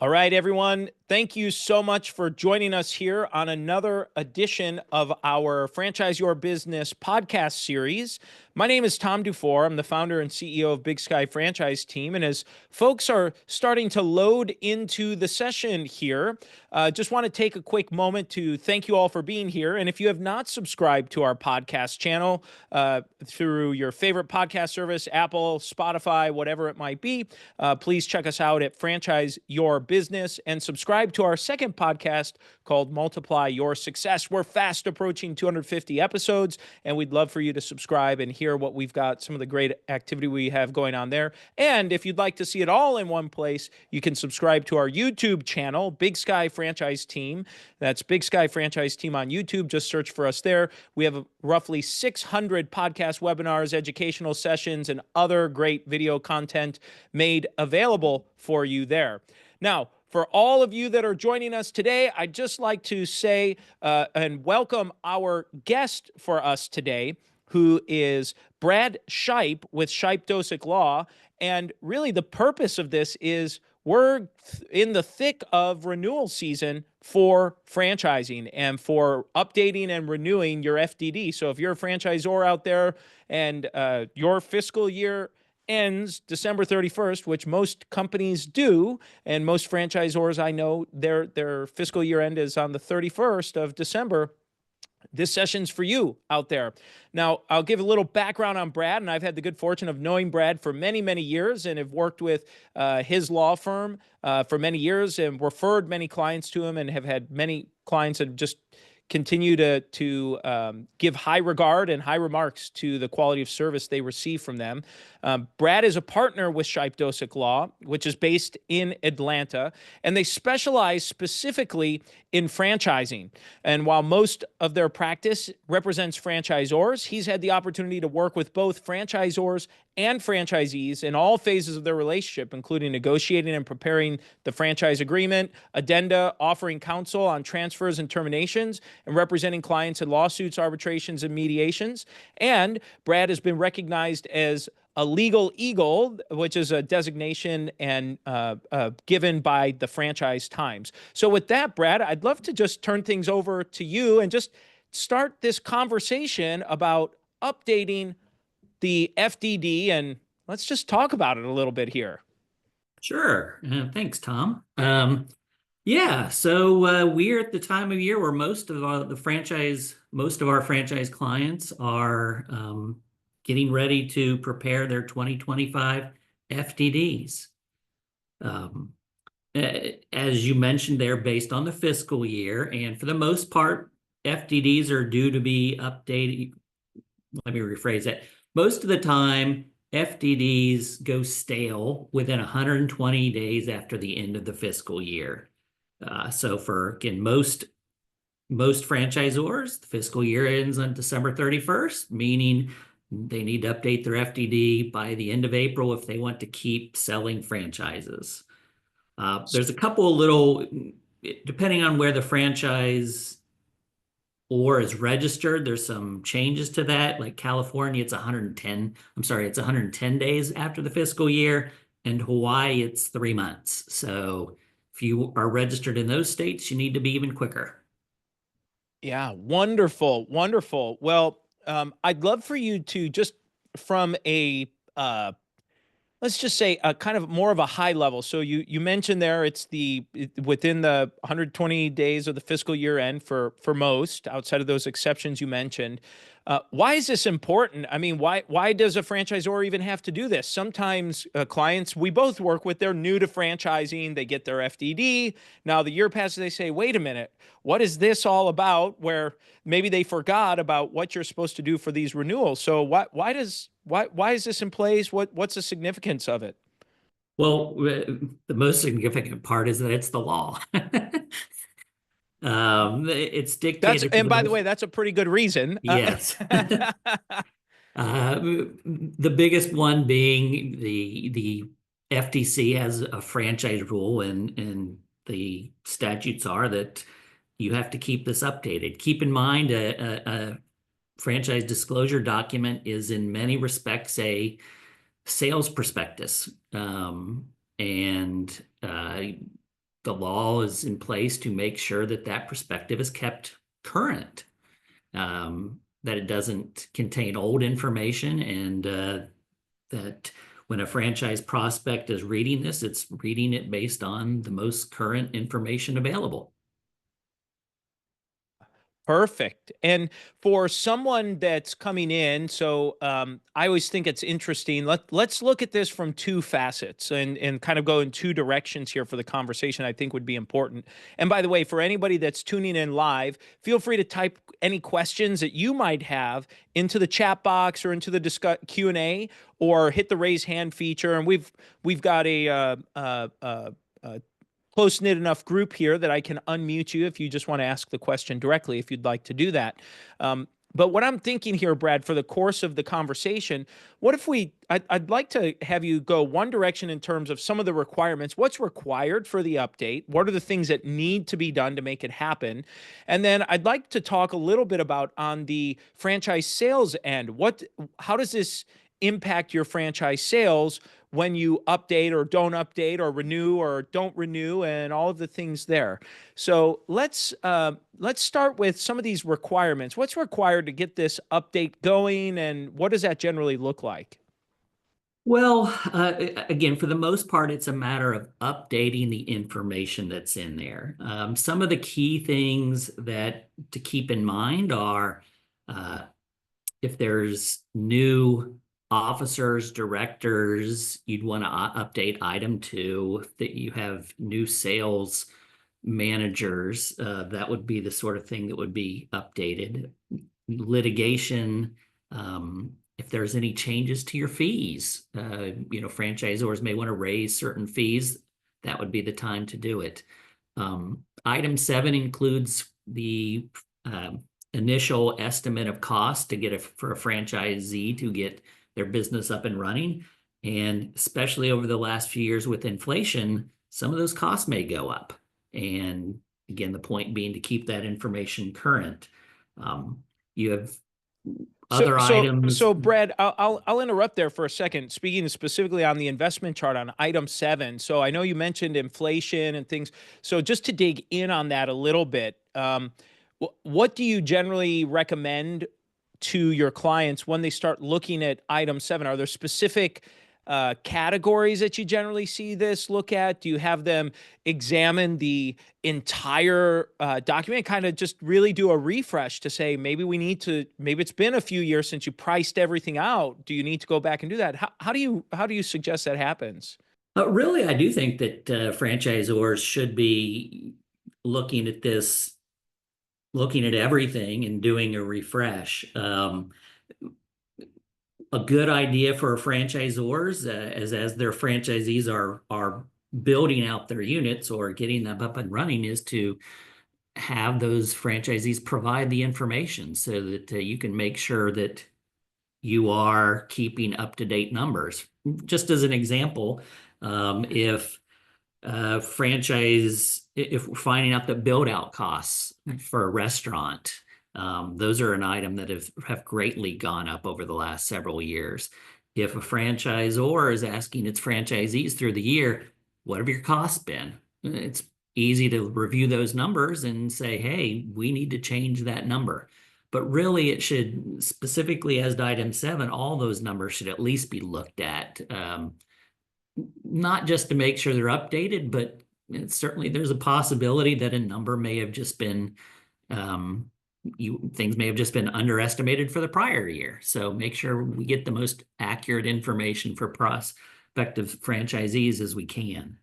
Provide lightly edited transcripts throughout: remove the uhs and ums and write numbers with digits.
All right, everyone. Thank you so much for joining us here on another edition of our Franchise Your Business podcast series. My name is Tom Dufour. I'm the founder and CEO of Big Sky Franchise Team. And as folks are starting to load into the session here, just want to take a quick moment to thank you all for being here. And if you have not subscribed to our podcast channel through your favorite podcast service, Apple, Spotify, whatever it might be, please check us out at Franchise Your Business and subscribe to our second podcast called Multiply Your Success. We're fast approaching 250 episodes, and we'd love for you to subscribe and hear what we've got, some of the great activity we have going on there. And if you'd like to see it all in one place, you can subscribe to our YouTube channel, Big Sky Franchise Team. That's Big Sky Franchise Team on YouTube. Just search for us there. We have roughly 600 podcast webinars, educational sessions, and other great video content made available for you there. Now, for all of you that are joining us today, I'd just like to say and welcome our guest for us today, who is Brad Shipe with Shipe Dosik Law. And really the purpose of this is we're in the thick of renewal season for franchising and for updating and renewing your FDD. So if you're a franchisor out there and your fiscal year ends December 31st, which most companies do, and most franchisors I know their fiscal year end is on the 31st of December, this session's for you out there. Now, I'll give a little background on Brad, and I've had the good fortune of knowing Brad for many, many years and have worked with his law firm for many years and referred many clients to him and have had many clients that just continue to give high regard and high remarks to the quality of service they receive from them. Brad is a partner with Shipe Dosik Law, which is based in Atlanta, and they specialize specifically in franchising. And while most of their practice represents franchisors, he's had the opportunity to work with both franchisors and franchisees in all phases of their relationship, including negotiating and preparing the franchise agreement, addenda, offering counsel on transfers and terminations, and representing clients in lawsuits, arbitrations, and mediations. And Brad has been recognized as a legal eagle, which is a designation and given by the Franchise Times. So with that, Brad, I'd love to just turn things over to you and just start this conversation about updating the FDD, and let's just talk about it a little bit here. Sure. Thanks, Tom. So we're at the time of year where most of our franchise clients are getting ready to prepare their 2025 FDDs. As you mentioned, they're based on the fiscal year, and for the most part, FDDs are due to be updated. Let me rephrase that. Most of the time, FDDs go stale within 120 days after the end of the fiscal year. So for, again, most franchisors, the fiscal year ends on December 31st, meaning they need to update their FDD by the end of April if they want to keep selling franchises. There's a couple of little, depending on where the franchise or is registered, there's some changes to that. Like California, it's 110 days after the fiscal year, and Hawaii, it's 3 months. So if you are registered in those states, you need to be even quicker. Yeah, wonderful, wonderful. Well, I'd love for you to just from a let's just say a kind of more of a high level. So you mentioned there it's within the 120 days of the fiscal year end for most, outside of those exceptions you mentioned. Why is this important? I mean, why does a franchisor even have to do this? Sometimes clients we both work with, they're new to franchising, they get their FDD. Now the year passes, they say, wait a minute, what is this all about? Where maybe they forgot about what you're supposed to do for these renewals. So why is this in place? What's the significance of it? Well, the most significant part is that it's the law. It's dictated. And by the way, that's a pretty good reason. Yes. The biggest one being the FTC has a franchise rule, and the statutes are that you have to keep this updated. Keep in mind, a franchise disclosure document is in many respects a sales prospectus, and the law is in place to make sure that that perspective is kept current, that it doesn't contain old information, and that when a franchise prospect is reading this, it's reading it based on the most current information available. Perfect. And for someone that's coming in, so I always think it's interesting. Let's look at this from two facets and kind of go in two directions here for the conversation I think would be important. And by the way, for anybody that's tuning in live, feel free to type any questions that you might have into the chat box or into the Q&A, or hit the raise hand feature. And we've got a close-knit enough group here that I can unmute you if you just want to ask the question directly, if you'd like to do that. But what I'm thinking here, Brad, for the course of the conversation, what if I'd like to have you go one direction in terms of some of the requirements. What's required for the update? What are the things that need to be done to make it happen? And then I'd like to talk a little bit about on the franchise sales end. How does this impact your franchise sales when you update or don't update, or renew or don't renew, and all of the things there? So let's start with some of these requirements. What's required to get this update going, and what does that generally look like? Well, again, for the most part, it's a matter of updating the information that's in there. Some of the key things that to keep in mind are uh, if there's new officers, directors, you'd want to update item 2. That you have new sales managers, that would be the sort of thing that would be updated. Litigation, if there's any changes to your fees, franchisors may want to raise certain fees. That would be the time to do it. Item 7 includes the initial estimate of cost to get for a franchisee to get their business up and running. And especially over the last few years with inflation, some of those costs may go up. And again, the point being to keep that information current. You have other items. So Brad, I'll interrupt there for a second. Speaking specifically on the investment chart on item 7. So I know you mentioned inflation and things. So just to dig in on that a little bit, what do you generally recommend to your clients when they start looking at item 7? Are there specific categories that you generally see this look at? Do you have them examine the entire document, kind of just really do a refresh to say, maybe it's been a few years since you priced everything out. Do you need to go back and do that? How do you suggest that happens? Really, I do think that franchisors should be looking at this, looking at everything and doing a refresh. A good idea for franchisors, as their franchisees are building out their units or getting them up and running, is to have those franchisees provide the information so that you can make sure that you are keeping up-to-date numbers. Just as an example, if we're finding out that build-out costs for a restaurant, those are an item that have greatly gone up over the last several years. If a franchisor is asking its franchisees through the year, what have your costs been? It's easy to review those numbers and say, hey, we need to change that number. But really, it should, specifically as to item 7, all those numbers should at least be looked at, not just to make sure they're updated, but certainly there's a possibility that a number may have just been things may have just been underestimated for the prior year. So make sure we get the most accurate information for prospective franchisees as we can.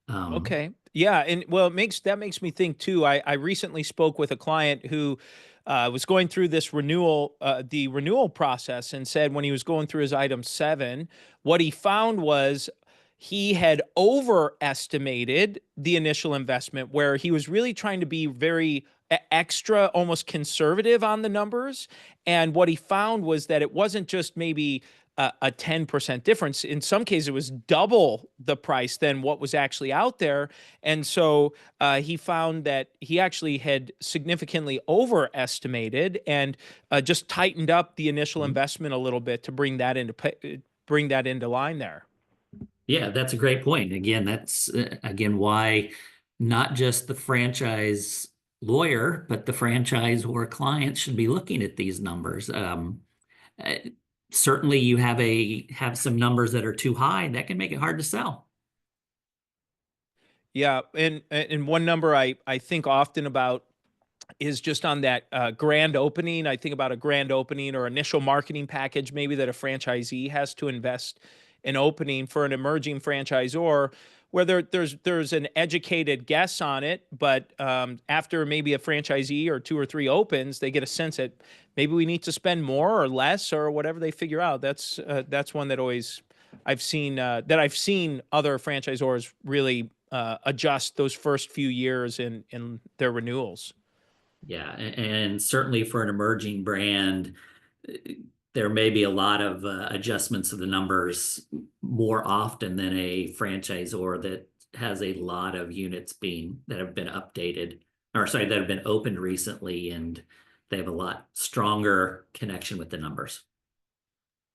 Okay. Yeah. And well, that makes me think too. I recently spoke with a client who was going through this the renewal process, and said when he was going through his item 7, what he found was he had overestimated the initial investment, where he was really trying to be very extra, almost conservative on the numbers. And what he found was that it wasn't just maybe a 10% difference. In some cases, it was double the price than what was actually out there. And so he found that he actually had significantly overestimated, and just tightened up the initial investment a little bit to bring that into line there. Yeah, that's a great point. Again, that's again why not just the franchise lawyer, but the franchise or clients should be looking at these numbers. Uh, Certainly you have some numbers that are too high, that can make it hard to sell. Yeah, and one number I think often about is just on that grand opening. I think about a grand opening or initial marketing package, maybe that a franchisee has to invest in opening for an emerging franchisor, where there's an educated guess on it, but after maybe a franchisee or two or three opens, they get a sense that maybe we need to spend more or less or whatever they figure out. That's one that always I've seen other franchisors really adjust those first few years in their renewals. Yeah, and certainly for an emerging brand, uh, there may be a lot of adjustments of the numbers more often than a franchisor that has a lot of units being that have been updated, or sorry, that have been opened recently, and they have a lot stronger connection with the numbers.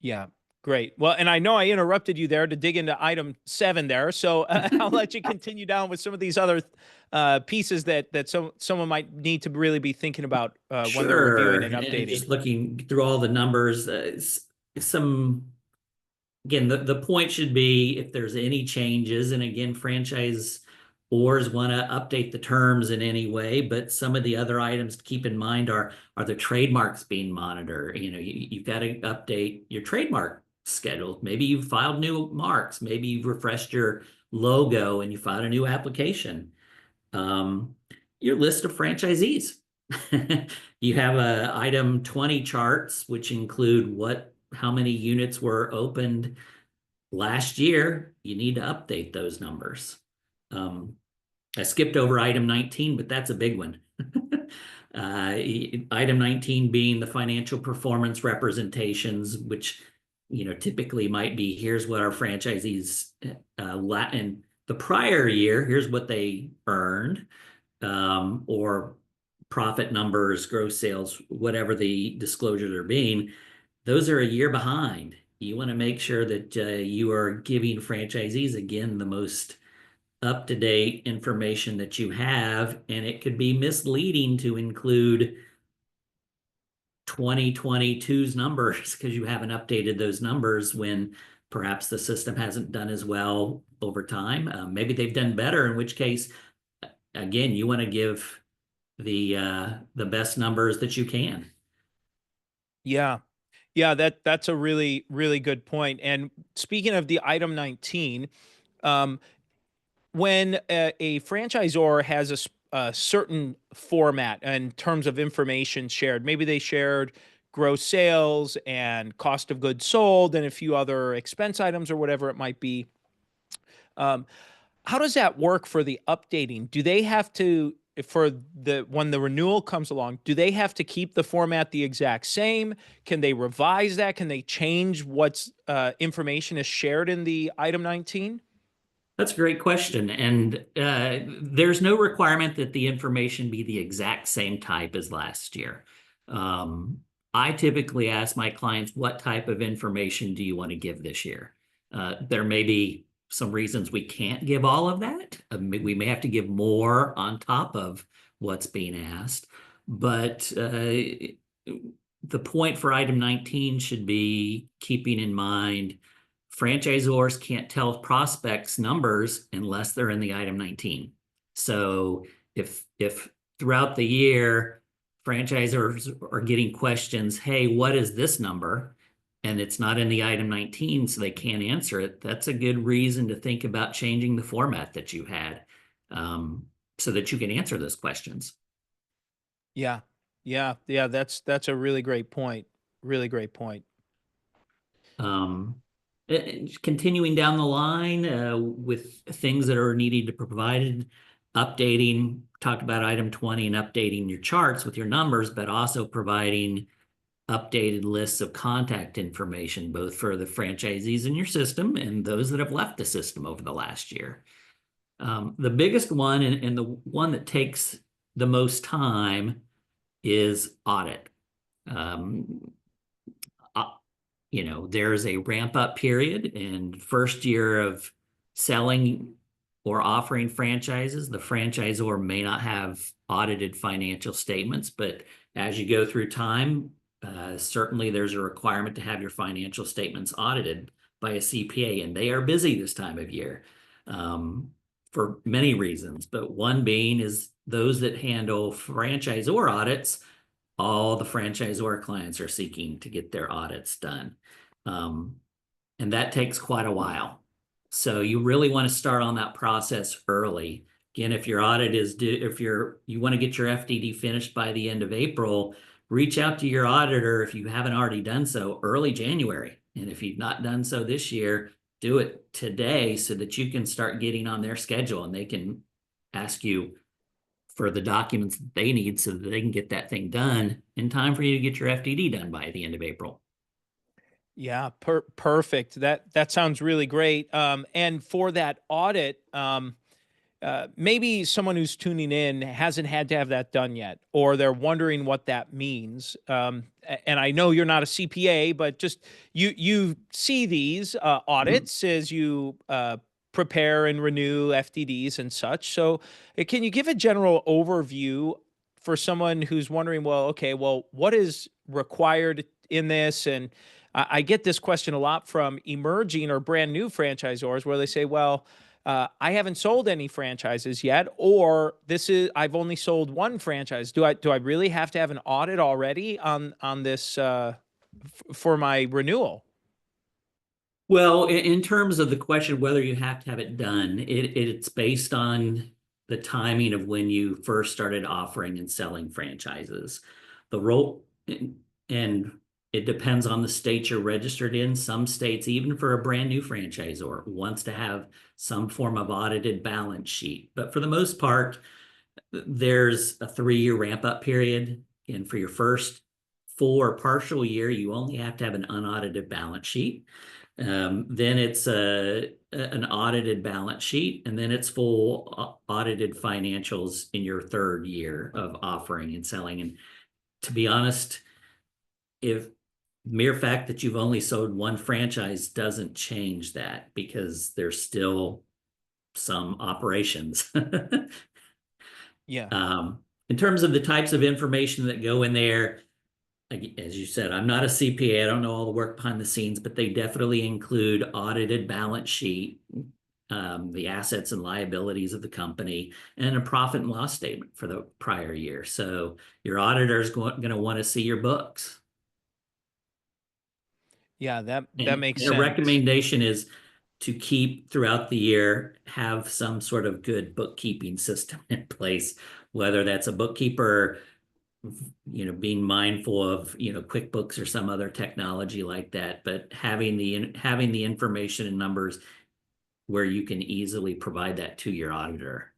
Yeah, great. Well, and I know I interrupted you there to dig into item 7 there, so I'll let you continue down with some of these other pieces that someone might need to really be thinking about when they're Sure, reviewing and and updating. just looking through all the numbers, some again, the point should be if there's any changes, and again, franchisors want to update the terms in any way, but some of the other items to keep in mind are the trademarks being monitored. You've got to update your trademark schedule. Maybe you've filed new marks, maybe you've refreshed your logo and you filed a new application. Um, your list of franchisees. You have a item 20 charts, which include how many units were opened last year. You need to update those numbers. Um, I skipped over item 19, but that's a big one. Item 19 being the financial performance representations, which typically might be, here's what our franchisees in the prior year, here's what they earned, or profit numbers, gross sales, whatever the disclosures are being. Those are a year behind. You want to make sure that you are giving franchisees, again, the most up-to-date information that you have, and it could be misleading to include 2022's numbers because you haven't updated those numbers when perhaps the system hasn't done as well over time. Maybe they've done better, in which case, again, you want to give the best numbers that you can. Yeah. Yeah, that's a really, really good point. And speaking of the item 19, um, when a franchisor has a certain format in terms of information shared, maybe they shared gross sales and cost of goods sold and a few other expense items or whatever it might be. Um, how does that work for the updating? Do they have to, for the when the renewal comes along, do they have to keep the format the exact same? Can they revise that? Can they change what's information is shared in the item 19? That's a great question. And there's no requirement that the information be the exact same type as last year. Um, I typically ask my clients, what type of information do you want to give this year? There may be some reasons we can't give all of that. We may have to give more on top of what's being asked. But the point for item 19 should be keeping in mind franchisors can't tell prospects numbers unless they're in the item 19. So if throughout the year franchisors are getting questions, hey, what is this number? And it's not in the item 19, so they can't answer it. That's a good reason to think about changing the format that you had, so that you can answer those questions. Yeah. Yeah, that's a really great point. Really great point. Um, Continuing down the line with things that are needed to provided, updating, talked about item 20 and updating your charts with your numbers, but also providing updated lists of contact information, both for the franchisees in your system and those that have left the system over the last year. The biggest one and the one that takes the most time is audit. Um, there's a ramp up period, and first year of selling, or offering franchises. The franchisor may not have audited financial statements, but as you go through time, certainly there's a requirement to have your financial statements audited by a CPA, and they are busy this time of year for many reasons. But one being is those that handle franchisor audits, all the franchisor clients are seeking to get their audits done. And that takes quite a while. So you really want to start on that process early. Again, if your audit is due, if you want to get your FDD finished by the end of April, reach out to your auditor if you haven't already done so early January. And if you've not done so this year, do it today so that you can start getting on their schedule and they can ask you for the documents that they need so that they can get that thing done in time for you to get your FDD done by the end of April. Yeah, perfect. That sounds really great. And for that audit, maybe someone who's tuning in hasn't had to have that done yet, or they're wondering what that means. And I know you're not a CPA, but just you see these audits as you prepare and renew FDDs and such. So, can you give a general overview for someone who's wondering, well, okay, well, what is required in this? And I get this question a lot from emerging or brand new franchisors where they say, well, I haven't sold any franchises yet, or I've only sold one franchise. Do I really have to have an audit already on this for my renewal? Well, in terms of the question whether you have to have it done, it's based on the timing of when you first started offering and selling franchises. The role and it depends on the state you're registered in. Some states, even for a brand new franchisor, wants to have some form of audited balance sheet. But for the most part, there's a 3-year ramp up period. And for your first full or partial year, you only have to have an unaudited balance sheet. Then it's an audited balance sheet, and then it's full audited financials in your 3rd year of offering and selling. And to be honest, if mere fact that you've only sold one franchise doesn't change that, because there's still some operations. Yeah. In terms of the types of information that go in there, as you said, I'm not a CPA. I don't know all the work behind the scenes, but they definitely include audited balance sheet, the assets and liabilities of the company, and a profit and loss statement for the prior year. So your auditor is going to want to see your books. Yeah, that makes And sense. a recommendation is to keep throughout the year, have some sort of good bookkeeping system in place, whether that's a bookkeeper, being mindful of, QuickBooks or some other technology like that, but having the information and numbers where you can easily provide that to your auditor.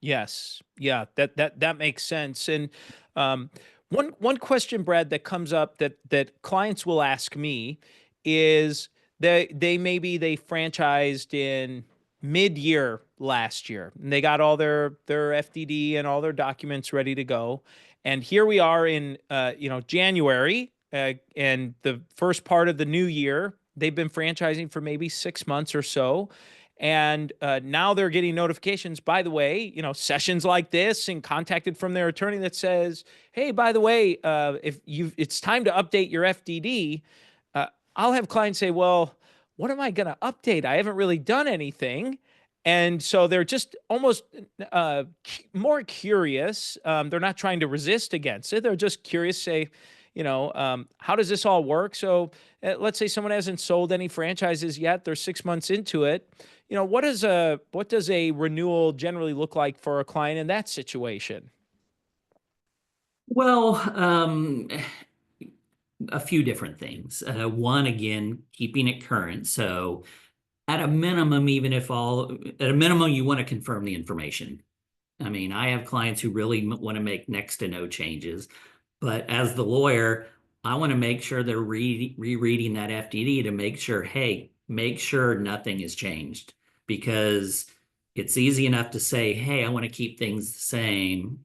Yes. Yeah, that makes sense. And one question, Brad, that comes up that clients will ask me is they franchised in mid-year last year, and they got all their FDD and all their documents ready to go. And here we are in January, and the first part of the new year. They've been franchising for maybe 6 months or so. And now they're getting notifications, by the way, sessions like this, and contacted from their attorney that says, hey, by the way, it's time to update your FDD. I'll have clients say, well, what am I going to update? I haven't really done anything. And so they're just almost more curious. They're not trying to resist against it. They're just curious, say, how does this all work? So let's say someone hasn't sold any franchises yet. They're 6 months into it. What does a renewal generally look like for a client in that situation? Well, a few different things. One, again, keeping it current. So at a minimum, you want to confirm the information. I mean, I have clients who really want to make next to no changes, but as the lawyer, I want to make sure they're rereading that FDD to make sure nothing has changed, because it's easy enough to say, hey, I want to keep things the same.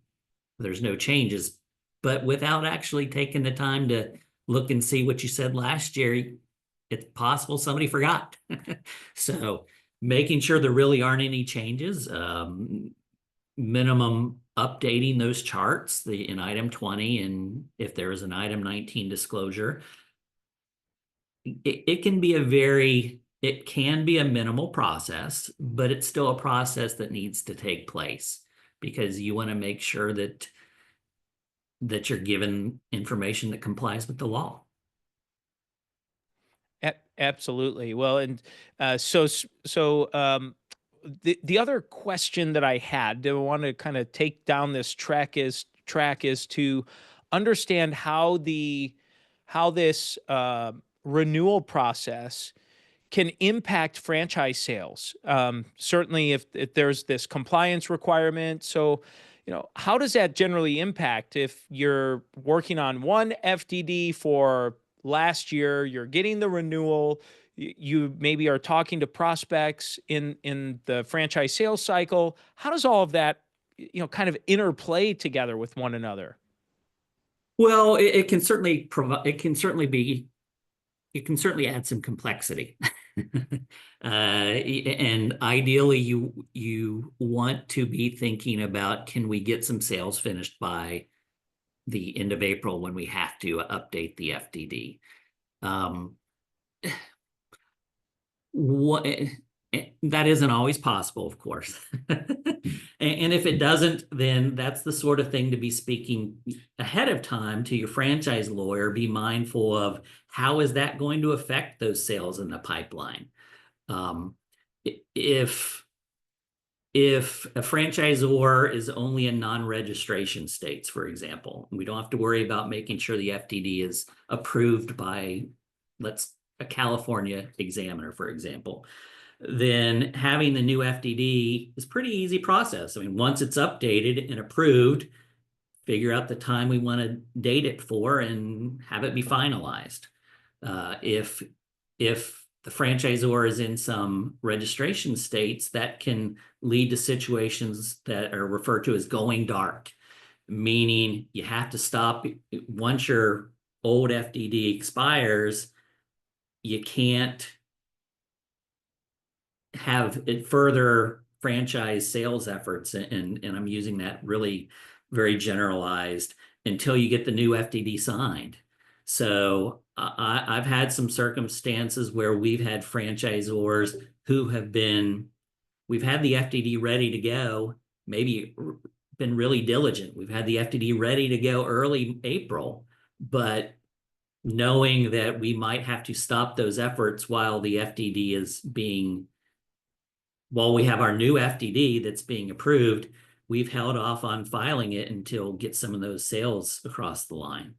There's no changes, but without actually taking the time to look and see what you said last year, it's possible somebody forgot. So making sure there really aren't any changes, minimum updating those charts in item 20, and if there is an item 19 disclosure. It can be it can be a minimal process, but it's still a process that needs to take place because you want to make sure that you're given information that complies with the law. Absolutely. Well, and the other question that I had that I want to kind of take down this track is to understand how this renewal process can impact franchise sales. Certainly, if there's this compliance requirement. So, how does that generally impact if you're working on one FDD for last year, you're getting the renewal, you maybe are talking to prospects in the franchise sales cycle. How does all of that, kind of interplay together with one another? Well, it can certainly provide, it can certainly add some complexity. And ideally, you want to be thinking about, can we get some sales finished by the end of April when we have to update the FDD? What that isn't always possible, of course. And if it doesn't, then that's the sort of thing to be speaking ahead of time to your franchise lawyer. Be mindful of how is that going to affect those sales in the pipeline. If a franchisor is only in non-registration states, for example, we don't have to worry about making sure the FDD is approved by, a California examiner, for example, then having the new FDD is a pretty easy process. I mean, once it's updated and approved, figure out the time we want to date it for and have it be finalized. If the franchisor is in some registration states, that can lead to situations that are referred to as going dark, meaning you have to stop once your old FDD expires. You can't have it further franchise sales efforts, and I'm using that really very generalized, until you get the new FDD signed. So I've had some circumstances where we've had franchisors who we've had the FDD ready to go, maybe been really diligent. We've had the FDD ready to go early April, but knowing that we might have to stop those efforts while we have our new FDD that's being approved, we've held off on filing it until get some of those sales across the line.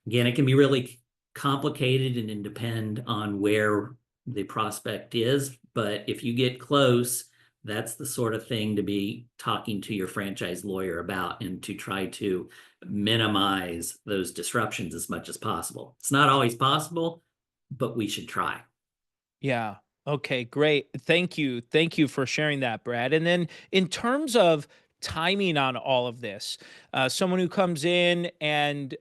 Again, it can be really complicated and depend on where the prospect is, but if you get close, that's the sort of thing to be talking to your franchise lawyer about, and to try to minimize those disruptions as much as possible. It's not always possible, but we should try. Yeah. Okay, great. Thank you. Thank you for sharing that, Brad. And then in terms of timing on all of this, someone who comes in and,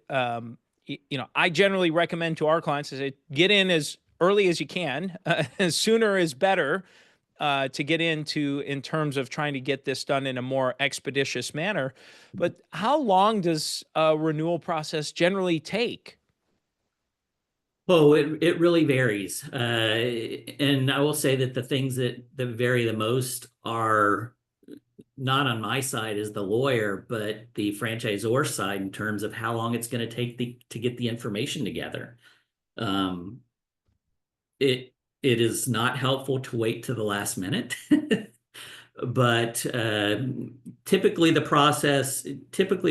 I generally recommend to our clients, I say, get in as early as you can. Sooner is better, to get into in terms of trying to get this done in a more expeditious manner. But how long does a renewal process generally take? Oh, it really varies. And I will say that the things that vary the most are not on my side as the lawyer, but the franchisor side, in terms of how long it's going to take to get the information together. It is not helpful to wait to the last minute. But typically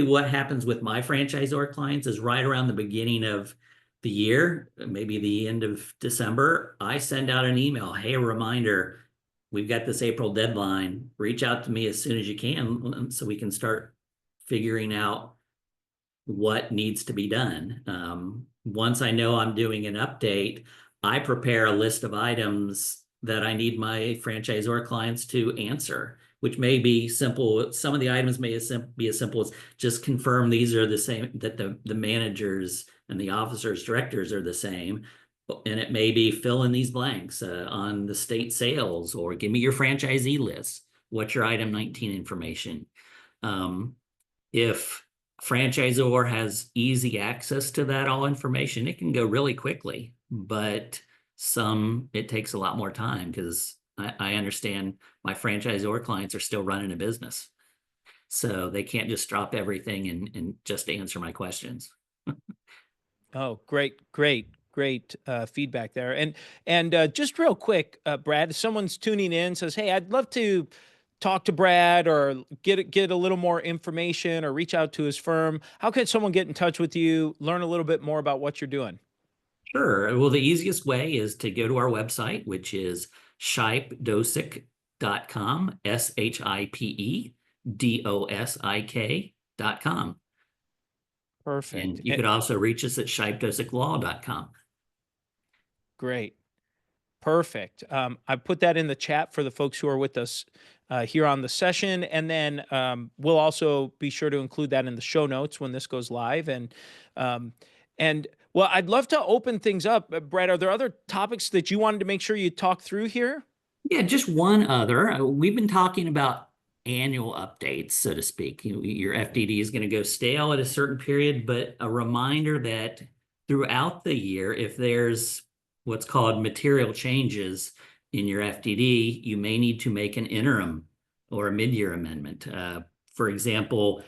what happens with my franchisor clients is right around the beginning of the year, maybe the end of December, I send out an email, hey, a reminder, we've got this April deadline, reach out to me as soon as you can so we can start figuring out what needs to be done. Once I know I'm doing an update, I prepare a list of items that I need my franchisor clients to answer, which may be simple. Some of the items may be as simple as just confirm these are the same, that the managers and the officers, directors are the same, And it may be fill in these blanks on the state sales, or give me your franchisee list. What's your item 19 information? If franchisor has easy access to that all information, it can go really quickly, but it takes a lot more time, because I understand my franchisor clients are still running a business. So they can't just drop everything and just answer my questions. Oh, great feedback there. And just real quick, Brad, if someone's tuning in, says, "Hey, I'd love to talk to Brad or get a little more information or reach out to his firm," how can someone get in touch with you, learn a little bit more about what you're doing? Sure. Well, the easiest way is to go to our website, which is shipedosik.com, SHIPEDOSIK.com. And Perfect. you could also reach us at shipedosiklaw.com. Great. Perfect. I put that in the chat for the folks who are with us here on the session, and then we'll also be sure to include that in the show notes when this goes live. Um, and well, I'd love to open things up. Brad, are there other topics that you wanted to make sure you talk through here? Yeah, just one other. We've been talking about annual updates, so to speak. Your FDD is going to go stale at a certain period, but a reminder that throughout the year, if there's what's called material changes in your FDD, you may need to make an interim or a mid-year amendment. For example,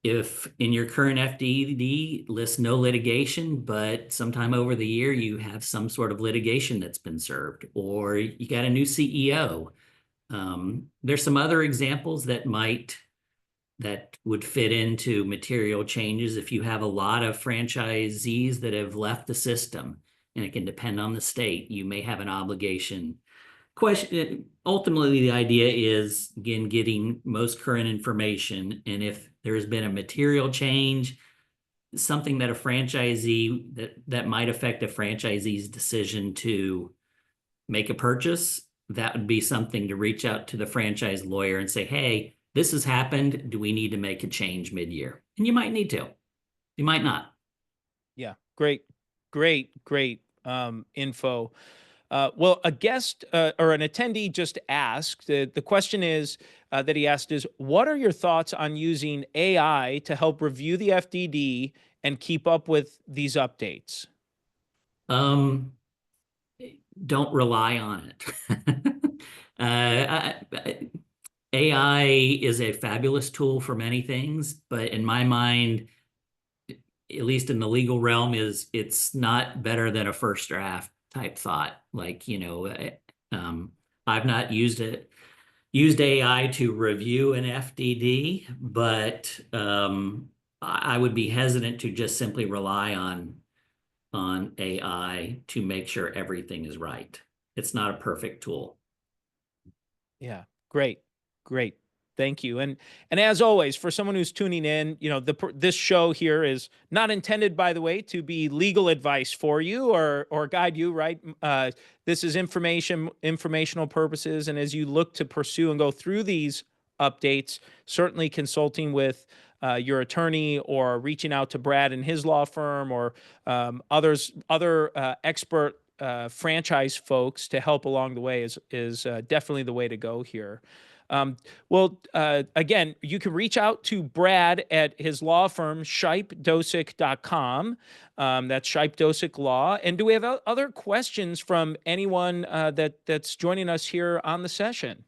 if in your current FDD lists no litigation, but sometime over the year you have some sort of litigation that's been served, or you got a new CEO. There's some other examples that would fit into material changes. If you have a lot of franchisees that have left the system, and it can depend on the state, you may have an obligation. Ultimately, the idea is, again, getting most current information. And if there's been a material change, something that a franchisee that might affect a franchisee's decision to make a purchase, that would be something to reach out to the franchise lawyer and say, "Hey, this has happened. Do we need to make a change mid-year?" And you might need to. You might not. Yeah, great info. Well, a guest or an attendee just asked, the question is that he asked is, what are your thoughts on using AI to help review the FDD and keep up with these updates? Um, don't rely on it. AI is a fabulous tool for many things, but in my mind, at least in the legal realm, it's not better than a first draft type thought. Like, I've not used AI to review an FDD, but I would be hesitant to just simply rely on AI to make sure everything is right. It's not a perfect tool. Yeah, great. Thank you. And as always, for someone who's tuning in, this show here is not intended, by the way, to be legal advice for you or guide you, right? This is informational purposes, and as you look to pursue and go through these updates, certainly consulting with your attorney or reaching out to Brad and his law firm or other expert franchise folks to help along the way is definitely the way to go here. Again, you can reach out to Brad at his law firm, shipedosik.com. That's Shipe Dosik Law. And do we have other questions from anyone that's joining us here on the session?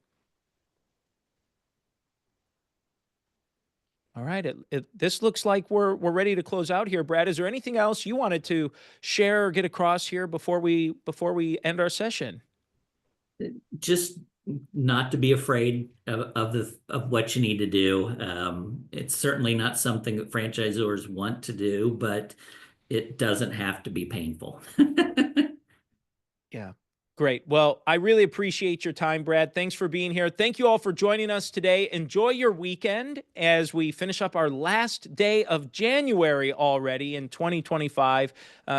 All right. This looks like we're ready to close out here. Brad, is there anything else you wanted to share or get across here before we end our session? Just not to be afraid of what you need to do. It's certainly not something that franchisors want to do, but it doesn't have to be painful. Yeah. Great. Well, I really appreciate your time, Brad. Thanks for being here. Thank you all for joining us today. Enjoy your weekend as we finish up our last day of January already in 2025.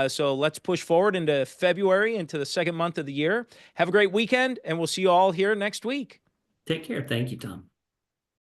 So let's push forward into February, into the second month of the year. Have a great weekend, and we'll see you all here next week. Take care. Thank you, Tom.